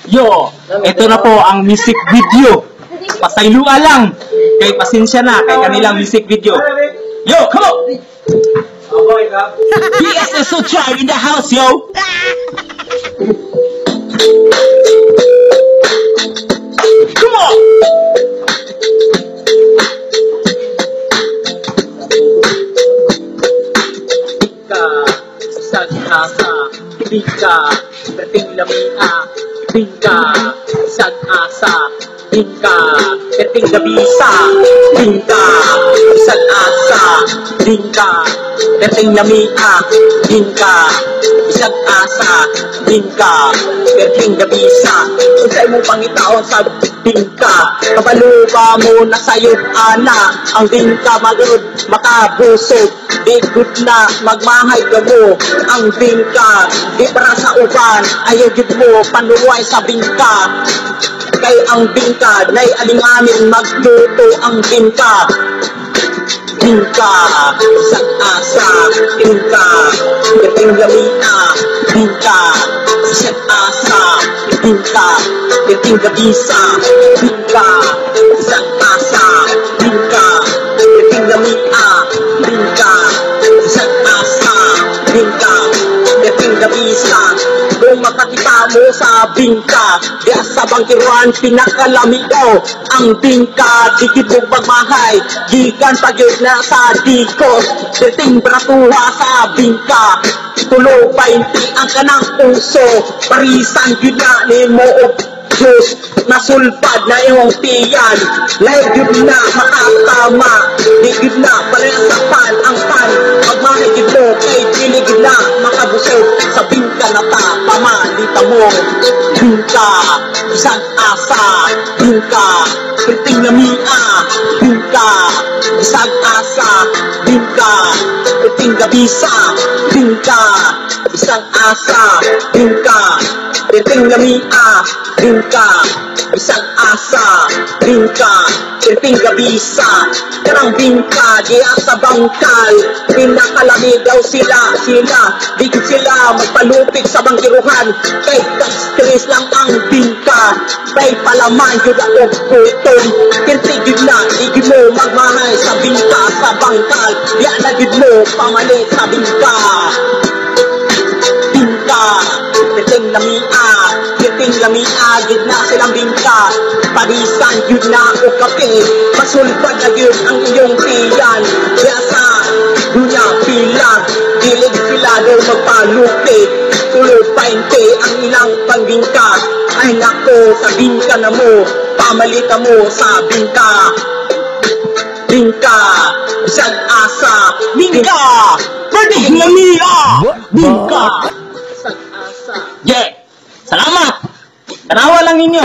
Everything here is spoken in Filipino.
Yo, ito na po ang music video. Pasaylua lang. Kay pasensya na kay kanilang music video. Yo, come on! BSS Ultra in the house, yo! Come on! Bingka, berting lamia, bingka, isang asa, bingka, berting gabisa, bingka, isang asa, bingka, berting lamia, bingka, isang asa, bingka, berting gabisa. Unsay mo pangitaon sa bingka, kabaluba mo na sayod ana, ang bingka magod makabusog. Di good na magmahay ka mo ang bingka, di para sa uban ayaw gid mo panuway sa bingka. Kay ang bingka nay alinganin magluto ang bingka. Bingka isang asa, bingka kating lamia, bingka isang asa, bingka kating gabisa, bingka isang asa, bingka kating lamia, bingka isang asa, bingka kating gabisa. Kung makakita mo sa bingka, diya sa bangkiruan pinakalami daw ang bingka. Dikit mo pagmahay, gikan pagyod na sa dikos, dating bratuha sa bingka. Tulo 20 ang kanang puso, parisan yun na ni mo o Diyos, nasulpad na iyong tiyan. Lahat yun na makatama, di yun na palayasapan ang pan. Pagmahigid mo kay piligid na makabusog sa bingka na ta, pamalita mo. Bingka, isang asa, bingka, kriting lamia, bingka, isang asa, bingka, kriting gabisa, bingka, isang asa, bingka, kriting lamia, bingka, isang asa, bingka, kriting gabisa. Karang bingka, diya sa bangkal, pinakalami daw sila, di sila magpalupig sa bangkiruhan. Kay stress lang ang bingka, kay palaman yun ako gutom. Kintigid na, igid mo magmahay sa bingka sa bangkal, diya nagid mo pamalit sa bingka. Bingka, kriting lamia, kriting lamia, gid na silang bingka. Parisan yun na o kape, masulpad na yun ang iyong tiyan. Kaya sa dunya pilag, dilig sila daw magpalupit. Tulo 20 ang ilang pangbingka. Ay nako, sa bingka na mo, pamalita mo sa bingka. Bingka, isang asa, bingka, kriting lamia, bingka, isang asa. Yeah, salamat! Tanawa lang ninyo.